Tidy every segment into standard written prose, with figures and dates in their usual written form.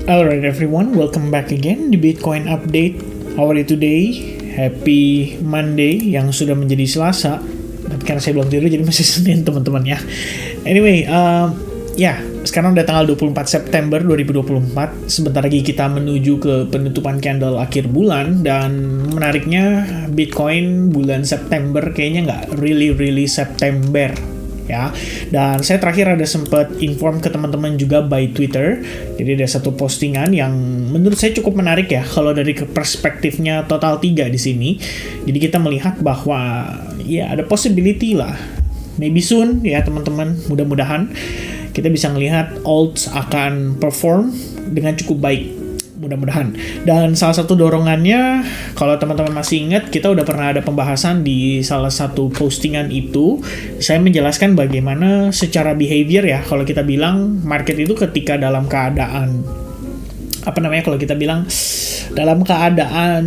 Alright everyone, welcome back again di Bitcoin Update. How are you today? Happy Monday yang sudah menjadi Selasa. Tapi karena saya belum tidur jadi masih Senin teman-teman ya. Anyway, sekarang udah tanggal 24 September 2024. Sebentar lagi kita menuju ke penutupan candle akhir bulan. Dan menariknya Bitcoin bulan September kayaknya nggak really September ya. Dan saya terakhir ada sempat inform ke teman-teman juga by Twitter. Jadi ada satu postingan yang menurut saya cukup menarik ya kalau dari perspektifnya total 3 di sini. Jadi kita melihat bahwa ya ada possibility lah. Maybe soon ya teman-teman, mudah-mudahan kita bisa melihat alts akan perform dengan cukup baik. Mudah-mudahan. Dan salah satu dorongannya, kalau teman-teman masih ingat, kita udah pernah ada pembahasan di salah satu postingan itu. Saya menjelaskan bagaimana secara behavior ya, kalau kita bilang market itu ketika dalam keadaan kalau kita bilang dalam keadaan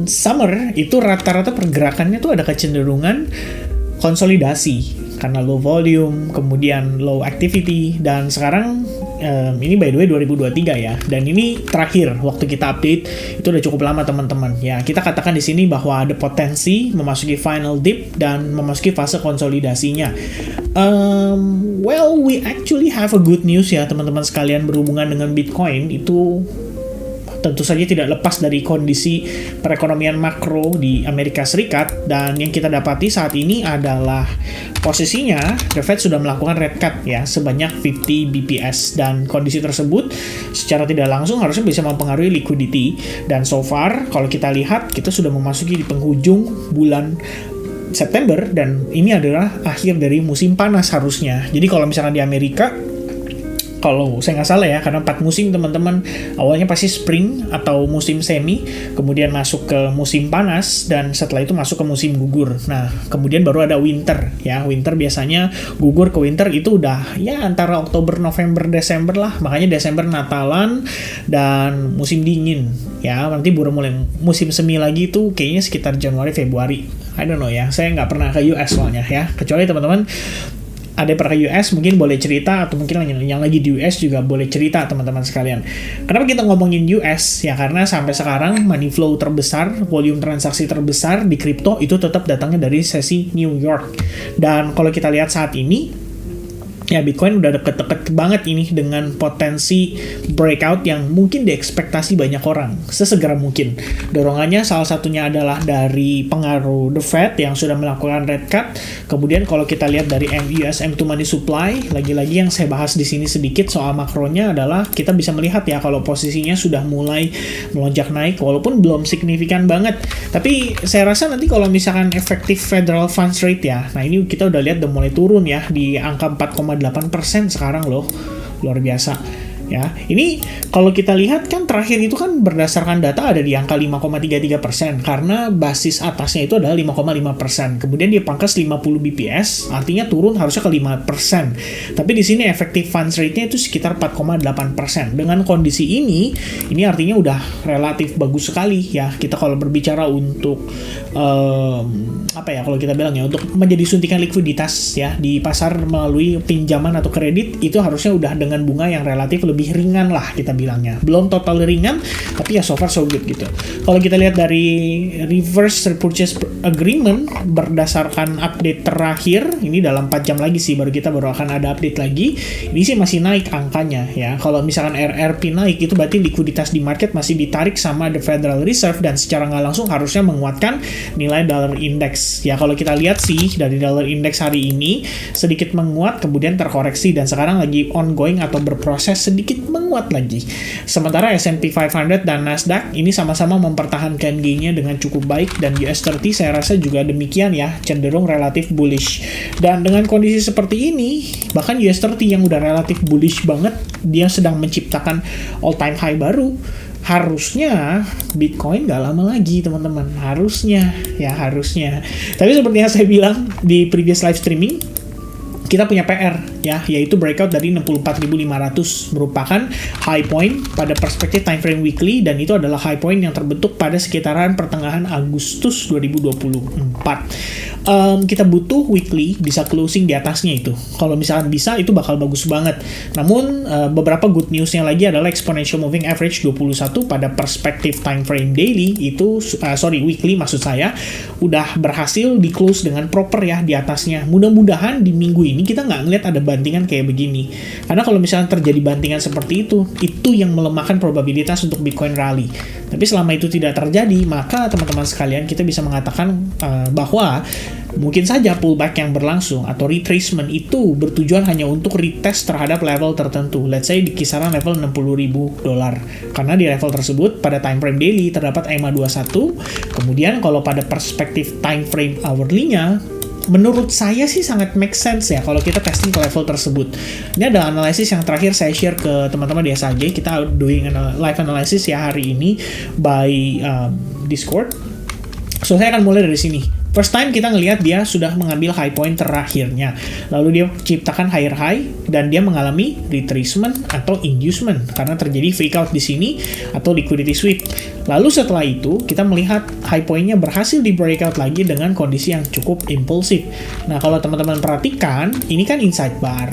summer itu rata-rata pergerakannya tuh ada kecenderungan konsolidasi karena low volume, kemudian low activity, dan sekarang ini by the way 2023 ya, dan ini terakhir waktu kita update itu udah cukup lama teman-teman ya. Kita katakan di sini bahwa ada potensi memasuki final dip dan memasuki fase konsolidasinya. We actually have a good news ya teman-teman sekalian berhubungan dengan Bitcoin. Itu tentu saja tidak lepas dari kondisi perekonomian makro di Amerika Serikat, dan yang kita dapati saat ini adalah posisinya The Fed sudah melakukan rate cut ya sebanyak 50 BPS, dan kondisi tersebut secara tidak langsung harusnya bisa mempengaruhi liquidity. Dan so far kalau kita lihat kita sudah memasuki di penghujung bulan September, dan ini adalah akhir dari musim panas harusnya. Jadi kalau misalnya di Amerika, kalau saya nggak salah ya, karena 4 musim teman-teman, awalnya pasti spring atau musim semi, kemudian masuk ke musim panas, dan setelah itu masuk ke musim gugur. Nah, kemudian baru ada winter ya. Winter biasanya gugur ke winter itu udah ya antara Oktober, November, Desember lah. Makanya Desember Natalan dan musim dingin ya. Nanti baru mulai musim semi lagi itu kayaknya sekitar Januari, Februari. I don't know ya, saya nggak pernah ke US soalnya ya. Kecuali teman-teman ada pernah ke US mungkin boleh cerita, atau mungkin yang lagi di US juga boleh cerita teman-teman sekalian. Kenapa kita ngomongin US? Ya karena sampai sekarang money flow terbesar, volume transaksi terbesar di kripto itu tetap datangnya dari sesi New York. Dan kalau kita lihat saat ini ya Bitcoin udah deket-deket banget ini dengan potensi breakout yang mungkin diekspektasi banyak orang sesegera mungkin. Dorongannya salah satunya adalah dari pengaruh The Fed yang sudah melakukan rate cut. Kemudian kalau kita lihat dari US M2 money supply, lagi-lagi yang saya bahas di sini sedikit soal makronya adalah kita bisa melihat ya kalau posisinya sudah mulai melonjak naik walaupun belum signifikan banget. Tapi saya rasa nanti kalau misalkan efektif federal funds rate ya, nah ini kita udah lihat udah mulai turun ya di angka 4,8% sekarang loh, luar biasa ya. Ini kalau kita lihat kan terakhir itu kan berdasarkan data ada di angka 5,33% karena basis atasnya itu adalah 5,5%. Kemudian dia pangkas 50 BPS, artinya turun harusnya ke 5%. Tapi di sini efektif funds rate-nya itu sekitar 4,8%. Dengan kondisi ini artinya udah relatif bagus sekali ya. Kita kalau berbicara untuk kalau kita bilang ya, untuk menjadi suntikan likuiditas ya di pasar melalui pinjaman atau kredit, itu harusnya udah dengan bunga yang relatif lebih ringan lah kita bilangnya. Belum total ringan, tapi ya so far so good gitu. Kalau kita lihat dari reverse repurchase agreement berdasarkan update terakhir, ini dalam 4 jam lagi sih kita baru akan ada update lagi. Ini sih masih naik angkanya ya. Kalau misalkan RRP naik itu berarti likuiditas di market masih ditarik sama the Federal Reserve, dan secara nggak langsung harusnya menguatkan nilai dollar index. Ya kalau kita lihat sih dari dollar index hari ini sedikit menguat kemudian terkoreksi, dan sekarang lagi ongoing atau berproses sedikit menguat lagi. Sementara S&P 500 dan Nasdaq ini sama-sama mempertahankan gain-nya dengan cukup baik, dan US30 saya rasa juga demikian ya, cenderung relatif bullish. Dan dengan kondisi seperti ini, bahkan US30 yang udah relatif bullish banget, dia sedang menciptakan all-time high baru. Harusnya Bitcoin gak lama lagi teman-teman, harusnya. Tapi seperti yang saya bilang di previous live streaming, kita punya PR ya, yaitu breakout dari 64.500 merupakan high point pada perspektif time frame weekly, dan itu adalah high point yang terbentuk pada sekitaran pertengahan Agustus 2024. kita butuh weekly bisa closing di atasnya itu. Kalau misalkan bisa, itu bakal bagus banget. Namun beberapa good newsnya lagi adalah exponential moving average 21 pada perspektif time frame daily itu weekly maksud saya udah berhasil di close dengan proper ya di atasnya. Mudah-mudahan di minggu ini kita nggak ngeliat ada bantingan kayak begini. Karena kalau misalnya terjadi bantingan seperti itu yang melemahkan probabilitas untuk Bitcoin rally. Tapi selama itu tidak terjadi, maka teman-teman sekalian kita bisa mengatakan bahwa mungkin saja pullback yang berlangsung atau retracement itu bertujuan hanya untuk retest terhadap level tertentu. Let's say di kisaran level $60.000. Karena di level tersebut pada time frame daily terdapat EMA 21. Kemudian kalau pada perspektif time frame hourly-nya, menurut saya sih sangat make sense ya kalau kita testing ke level tersebut. Ini ada analisis yang terakhir saya share ke teman-teman di SAJ. Kita doing live analysis ya hari ini by Discord. So saya akan mulai dari sini. First time kita ngelihat dia sudah mengambil high point terakhirnya. Lalu dia ciptakan higher high dan dia mengalami retracement atau inducement karena terjadi fake out di sini atau liquidity sweep. Lalu setelah itu kita melihat high point-nya berhasil di breakout lagi dengan kondisi yang cukup impulsif. Nah, kalau teman-teman perhatikan, ini kan inside bar.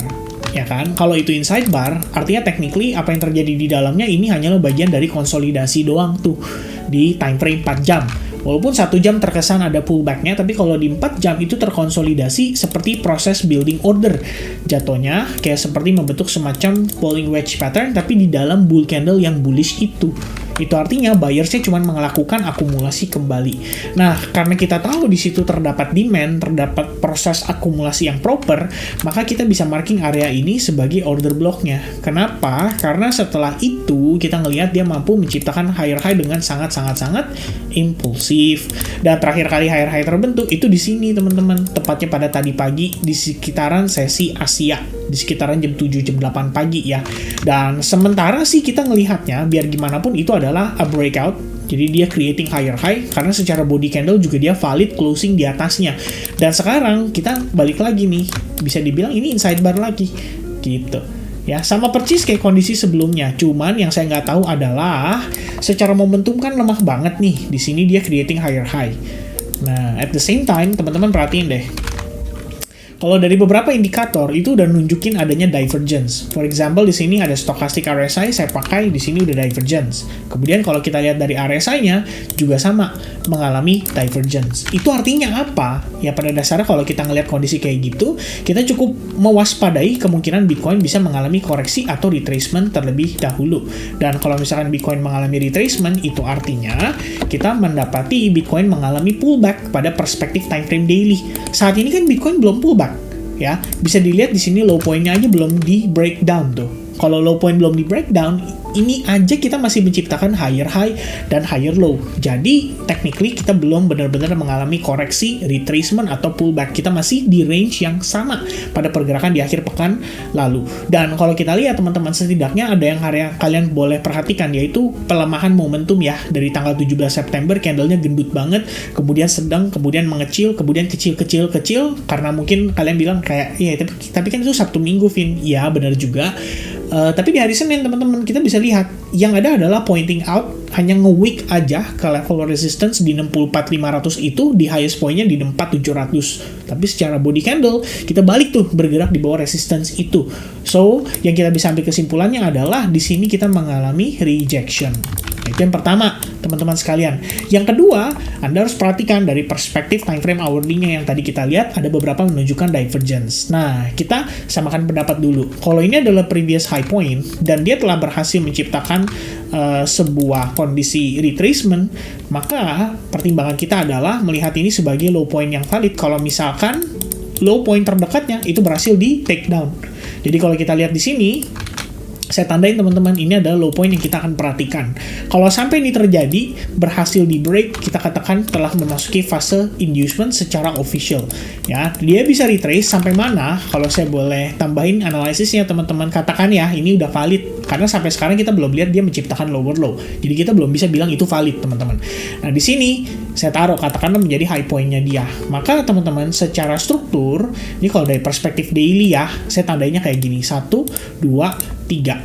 Ya kan? Kalau itu inside bar, artinya technically apa yang terjadi di dalamnya ini hanyalah bagian dari konsolidasi doang tuh di time frame 4 jam. Walaupun 1 jam terkesan ada pullback-nya, tapi kalau di 4 jam itu terkonsolidasi seperti proses building order. Jatuhnya kayak seperti membentuk semacam falling wedge pattern, tapi di dalam bull candle yang bullish itu. Itu artinya buyersnya cuma melakukan akumulasi kembali. Nah, karena kita tahu di situ terdapat demand, terdapat proses akumulasi yang proper, maka kita bisa marking area ini sebagai order block-nya. Kenapa? Karena setelah itu kita ngelihat dia mampu menciptakan higher high dengan sangat-sangat impulsif. Dan terakhir kali higher high terbentuk itu di sini, teman-teman. Tepatnya pada tadi pagi di sekitaran sesi Asia, di sekitaran jam 7 jam 8 pagi ya. Dan sementara sih kita ngelihatnya biar gimana pun itu adalah a breakout. Jadi dia creating higher high karena secara body candle juga dia valid closing di atasnya. Dan sekarang kita balik lagi nih, bisa dibilang ini inside bar lagi gitu. Ya, sama persis kayak kondisi sebelumnya. Cuman yang saya nggak tahu adalah secara momentum kan lemah banget nih. Di sini dia creating higher high. Nah, at the same time, teman-teman perhatiin deh. Kalau dari beberapa indikator itu udah nunjukin adanya divergence. For example, di sini ada stochastic RSI, saya pakai di sini udah divergence. Kemudian kalau kita lihat dari RSI-nya juga sama mengalami divergence. Itu artinya apa? Ya pada dasarnya kalau kita ngelihat kondisi kayak gitu, kita cukup mewaspadai kemungkinan Bitcoin bisa mengalami koreksi atau retracement terlebih dahulu. Dan kalau misalkan Bitcoin mengalami retracement, itu artinya kita mendapati Bitcoin mengalami pullback pada perspektif time frame daily. Saat ini kan Bitcoin belum pullback. Ya, bisa dilihat di sini low point-nya aja belum di breakdown tuh. Kalau low point belum di breakdown, ini aja kita masih menciptakan higher high dan higher low. Jadi, technically kita belum benar-benar mengalami koreksi, retracement, atau pullback. Kita masih di range yang sama pada pergerakan di akhir pekan lalu. Dan kalau kita lihat, teman-teman, setidaknya ada yang kalian boleh perhatikan, yaitu pelemahan momentum ya. Dari tanggal 17 September, candle-nya gendut banget, kemudian sedang, kemudian mengecil, kemudian kecil, karena mungkin kalian bilang kayak, ya tapi kan itu Sabtu Minggu, Vin. Ya, benar juga. Tapi di hari Senin, teman-teman, kita bisa lihat yang ada adalah pointing out hanya nge-weak aja ke level resistance di 64.500 itu, di highest point-nya di 4.700. Tapi secara body candle kita balik tuh bergerak di bawah resistance itu. So, yang kita bisa ambil kesimpulannya adalah di sini kita mengalami rejection. Itu yang pertama, teman-teman sekalian. Yang kedua, Anda harus perhatikan dari perspektif time frame hourly-nya yang tadi kita lihat ada beberapa menunjukkan divergence. Nah, kita samakan pendapat dulu. Kalau ini adalah previous high point dan dia telah berhasil menciptakan sebuah kondisi retracement, maka pertimbangan kita adalah melihat ini sebagai low point yang valid. Kalau misalkan low point terdekatnya itu berhasil di take down. Jadi kalau kita lihat di sini, saya tandain, teman-teman, ini adalah low point yang kita akan perhatikan. Kalau sampai ini terjadi, berhasil di break, kita katakan telah memasuki fase inducement secara official. Ya, dia bisa retrace sampai mana? Kalau saya boleh tambahin analisisnya, teman-teman, katakan ya, ini udah valid. Karena sampai sekarang kita belum lihat dia menciptakan lower low. Jadi kita belum bisa bilang itu valid, teman-teman. Nah, di sini saya taruh katakanlah menjadi high point-nya dia. Maka, teman-teman, secara struktur, ini kalau dari perspektif daily ya, saya tandainya kayak gini. 1, 2, 3.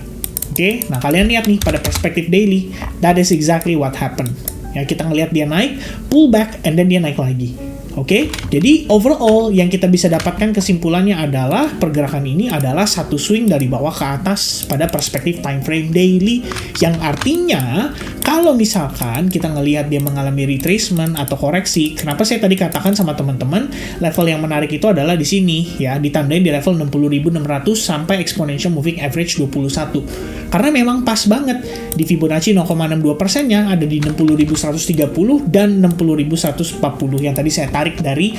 Oke, nah kalian lihat nih pada perspektif daily, that is exactly what happened. Ya, kita ngelihat dia naik, pull back, and then dia naik lagi. Oke, jadi overall yang kita bisa dapatkan kesimpulannya adalah pergerakan ini adalah satu swing dari bawah ke atas pada perspektif time frame daily, yang artinya kalau misalkan kita ngelihat dia mengalami retracement atau koreksi, kenapa saya tadi katakan sama teman-teman level yang menarik itu adalah di sini ya, ditandain di level 60.600 sampai exponential moving average 21. Karena memang pas banget di Fibonacci 0,62%-nya ada di 60.130 dan 60.140 yang tadi saya tarik dari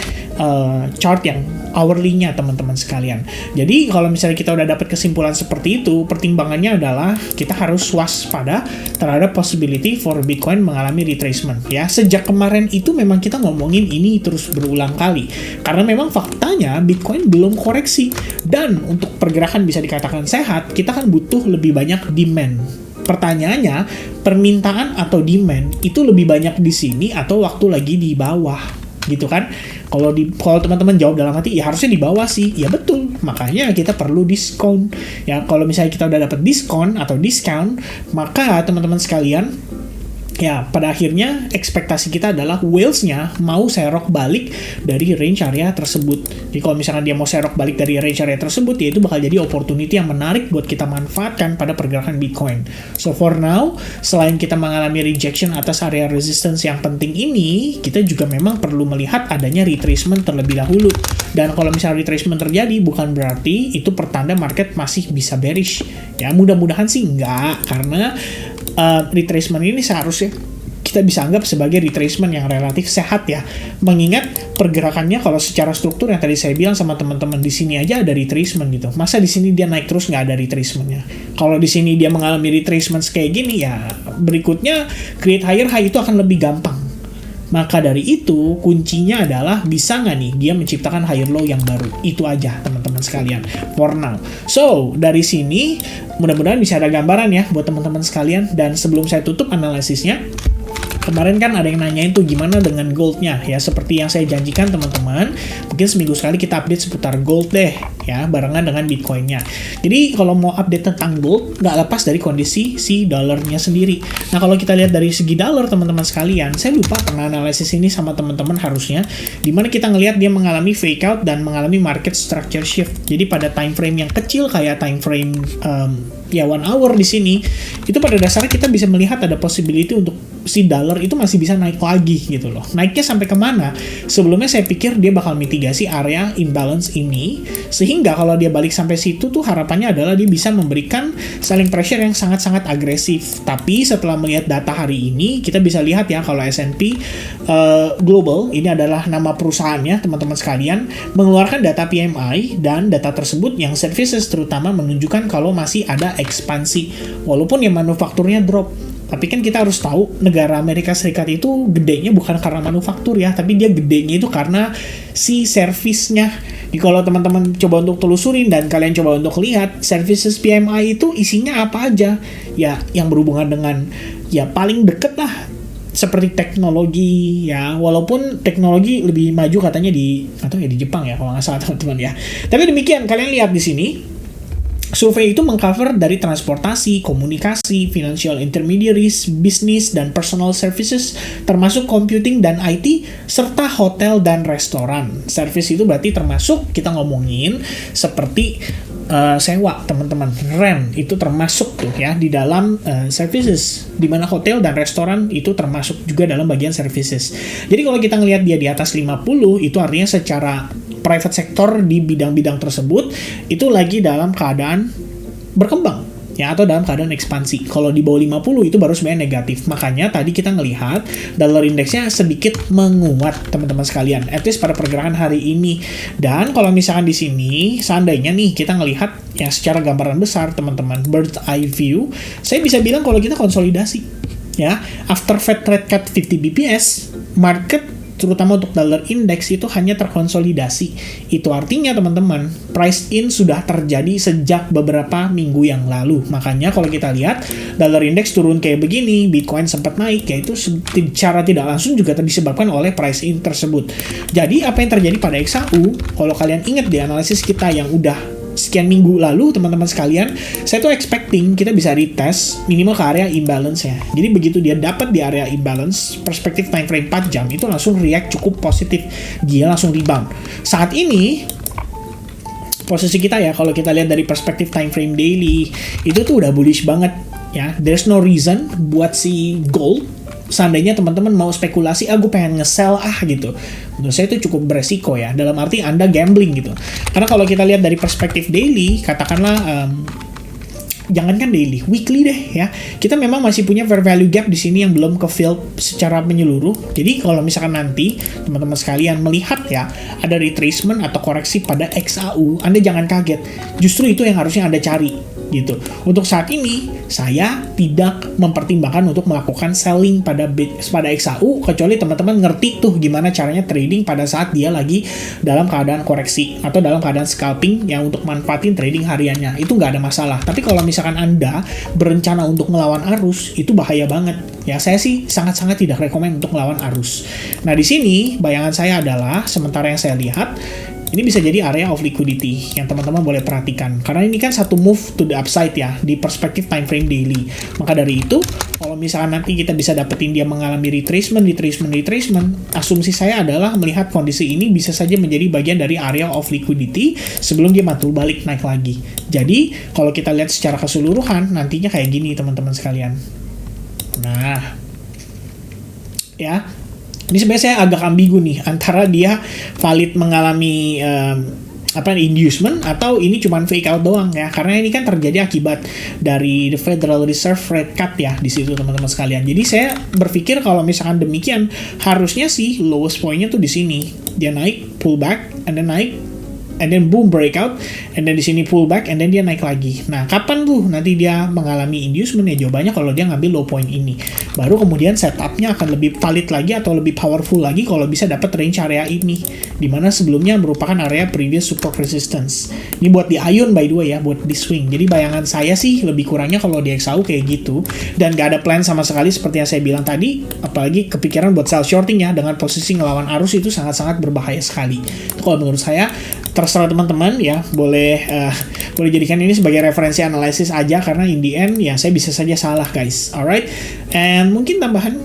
chart yang hourly-nya teman-teman sekalian. Jadi kalau misalnya kita udah dapat kesimpulan seperti itu, pertimbangannya adalah kita harus waspada terhadap possibility for Bitcoin mengalami retracement ya. Sejak kemarin itu memang kita ngomongin ini terus berulang kali karena memang faktanya Bitcoin belum koreksi, dan untuk pergerakan bisa dikatakan sehat kita kan butuh lebih banyak demand. Pertanyaannya, permintaan atau demand itu lebih banyak di sini atau waktu lagi di bawah, gitu kan? Kalau teman-teman jawab dalam hati, ya harusnya di bawah sih. Ya betul, makanya kita perlu diskon. Ya kalau misalnya kita udah dapat diskon atau discount, maka teman-teman sekalian, ya pada akhirnya ekspektasi kita adalah whales-nya mau serok balik dari range area tersebut. Jadi kalau misalkan dia mau serok balik dari range area tersebut, ya itu bakal jadi opportunity yang menarik buat kita manfaatkan pada pergerakan Bitcoin. So for now, selain kita mengalami rejection atas area resistance yang penting ini, kita juga memang perlu melihat adanya retracement terlebih dahulu. Dan kalau misalnya retracement terjadi, bukan berarti itu pertanda market masih bisa bearish. Ya mudah-mudahan sih enggak, karena retracement ini seharusnya kita bisa anggap sebagai retracement yang relatif sehat ya. Mengingat pergerakannya kalau secara struktur yang tadi saya bilang sama teman-teman, di sini aja ada retracement gitu. Masa di sini dia naik terus nggak ada retracementnya? Kalau di sini dia mengalami retracement kayak gini, ya berikutnya create higher high itu akan lebih gampang. Maka dari itu, kuncinya adalah bisa nggak nih dia menciptakan higher low yang baru. Itu aja teman-teman sekalian, for now. So, dari sini, mudah-mudahan bisa ada gambaran ya buat teman-teman sekalian. Dan sebelum saya tutup analisisnya, kemarin kan ada yang nanyain tuh gimana dengan goldnya ya. Seperti yang saya janjikan teman-teman, mungkin seminggu sekali kita update seputar gold deh ya, barengan dengan Bitcoinnya. Jadi kalau mau update tentang gold, nggak lepas dari kondisi si dolarnya sendiri. Nah kalau kita lihat dari segi dollar teman-teman sekalian, saya lupa pernah analisis ini sama teman-teman harusnya, dimana kita ngelihat dia mengalami fake out dan mengalami market structure shift. Jadi pada time frame yang kecil kayak time frame ya 1 hour di sini, itu pada dasarnya kita bisa melihat ada possibility untuk si dollar itu masih bisa naik lagi gitu loh. Naiknya sampai kemana? Sebelumnya saya pikir dia bakal mitigasi area imbalance ini, sehingga kalau dia balik sampai situ tuh harapannya adalah dia bisa memberikan selling pressure yang sangat-sangat agresif. Tapi setelah melihat data hari ini, kita bisa lihat ya kalau S&P Global, ini adalah nama perusahaannya teman-teman sekalian, mengeluarkan data PMI, dan data tersebut yang services terutama menunjukkan kalau masih ada ekspansi, walaupun yang manufakturnya drop. Tapi kan kita harus tahu negara Amerika Serikat itu gedenya bukan karena manufaktur ya, tapi dia gedenya itu karena si servisnya. Jadi kalau teman-teman coba untuk telusurin dan kalian coba untuk lihat services PMI itu isinya apa aja, ya yang berhubungan dengan ya paling deket lah seperti teknologi ya, walaupun teknologi lebih maju katanya di atau ya di Jepang ya kalau nggak salah teman-teman ya. Tapi demikian, kalian lihat di sini. Survei itu mengcover dari transportasi, komunikasi, financial intermediaries, bisnis, dan personal services, termasuk computing dan IT, serta hotel dan restoran. Service itu berarti termasuk kita ngomongin seperti sewa teman-teman, rent itu termasuk tuh ya di dalam services, di mana hotel dan restoran itu termasuk juga dalam bagian services. Jadi kalau kita ngelihat dia di atas 50, itu artinya secara private sector di bidang-bidang tersebut itu lagi dalam keadaan berkembang ya, atau dalam keadaan ekspansi. Kalau di bawah 50 itu baru sebenarnya negatif. Makanya tadi kita ngelihat dollar indeksnya sedikit menguat teman-teman sekalian, at least pada pergerakan hari ini. Dan kalau misalkan di sini seandainya nih kita ngelihat ya secara gambaran besar teman-teman, bird's eye view, saya bisa bilang kalau kita konsolidasi ya, after Fed rate cut 50 BPS, market terutama untuk dollar index itu hanya terkonsolidasi. Itu artinya teman-teman, price in sudah terjadi sejak beberapa minggu yang lalu. Makanya kalau kita lihat dollar index turun kayak begini, Bitcoin sempat naik, yaitu secara tidak langsung juga disebabkan oleh price in tersebut. Jadi apa yang terjadi pada XAU, kalau kalian ingat di analisis kita yang udah sekian minggu lalu teman-teman sekalian, saya tuh expecting kita bisa retest minimal ke area imbalance ya. Jadi begitu dia dapat di area imbalance, perspektif time frame 4 jam itu langsung react cukup positif, dia langsung rebound. Saat ini posisi kita ya, kalau kita lihat dari perspektif time frame daily itu tuh udah bullish banget ya. There's no reason buat si gold, seandainya teman-teman mau spekulasi, gue pengen nge-sell gitu. Menurut saya itu cukup beresiko ya, dalam arti Anda gambling gitu. Karena kalau kita lihat dari perspektif daily, katakanlah jangankan daily, weekly deh ya. Kita memang masih punya fair value gap di sini yang belum ke-fill secara menyeluruh. Jadi kalau misalkan nanti teman-teman sekalian melihat ya ada retracement atau koreksi pada XAU, Anda jangan kaget. Justru itu yang harusnya Anda cari gitu. Untuk saat ini saya tidak mempertimbangkan untuk melakukan selling pada XAU kecuali teman-teman ngerti tuh gimana caranya trading pada saat dia lagi dalam keadaan koreksi atau dalam keadaan scalping yang untuk manfaatin trading hariannya. Itu nggak ada masalah. Tapi kalau misalkan Anda berencana untuk melawan arus, itu bahaya banget. Ya, saya sih sangat-sangat tidak rekomen untuk melawan arus. Nah, di sini bayangan saya adalah sementara yang saya lihat ini bisa jadi area of liquidity yang teman-teman boleh perhatikan. Karena ini kan satu move to the upside ya, di perspektif time frame daily. Maka dari itu, kalau misalkan nanti kita bisa dapetin dia mengalami retracement, asumsi saya adalah melihat kondisi ini bisa saja menjadi bagian dari area of liquidity sebelum dia mantul balik naik lagi. Jadi, kalau kita lihat secara keseluruhan, nantinya kayak gini teman-teman sekalian. Nah, ya, ini sebenarnya saya agak ambigu nih antara dia valid mengalami inducement atau ini cuma fake out doang ya, karena ini kan terjadi akibat dari the Federal Reserve rate cut ya di situ teman-teman sekalian. Jadi saya berpikir kalau misalkan demikian harusnya sih lowest point-nya tuh di sini. Dia naik, pullback, and then naik, and then boom breakout, and then di sini pullback, and then dia naik lagi. Nah, kapan tuh nanti dia mengalami inducement ya? Jawabannya kalau dia ngambil low point ini. Baru kemudian setupnya akan lebih valid lagi atau lebih powerful lagi kalau bisa dapat range area ini, dimana sebelumnya merupakan area previous support resistance. Ini buat di Ion by the way ya, buat di swing. Jadi bayangan saya sih lebih kurangnya kalau di XAU kayak gitu, dan gak ada plan sama sekali seperti yang saya bilang tadi, apalagi kepikiran buat sell shorting ya, dengan posisi ngelawan arus itu sangat-sangat berbahaya sekali. Itu kalau menurut saya. Terserah teman-teman ya, boleh jadikan ini sebagai referensi analisis aja, karena in the end ya saya bisa saja salah guys. Alright, and mungkin tambahan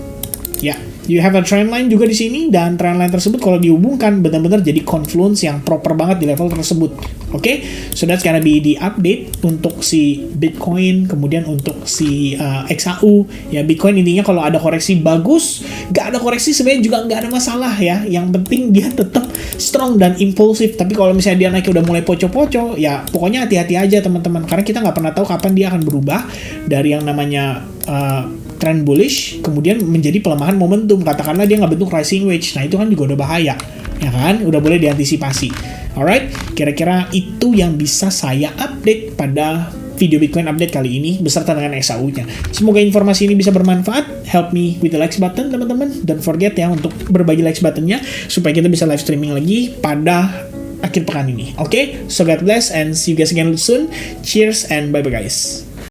ya, you have a trend line juga di sini, dan trend line tersebut kalau dihubungkan benar-benar jadi confluence yang proper banget di level tersebut. Oke, so that's gonna be the update untuk si Bitcoin, kemudian untuk si XAU ya. Bitcoin intinya kalau ada koreksi bagus, gak ada koreksi sebenarnya juga nggak ada masalah ya. Yang penting dia tetap strong dan impulsif. Tapi kalau misalnya dia naik udah mulai poco-poco, ya pokoknya hati-hati aja teman-teman, karena kita nggak pernah tahu kapan dia akan berubah dari yang namanya trend bullish kemudian menjadi pelemahan momentum. Katakanlah dia nggak bentuk rising wedge, nah itu kan juga udah bahaya ya kan, udah boleh diantisipasi. Alright, kira-kira itu yang bisa saya update pada video Bitcoin update kali ini beserta dengan XAU-nya. Semoga informasi ini bisa bermanfaat. Help me with the likes button teman-teman. Don't forget ya untuk berbagi likes buttonnya supaya kita bisa live streaming lagi pada akhir pekan ini. Oke, so God bless and see you guys again soon. Cheers and bye-bye guys.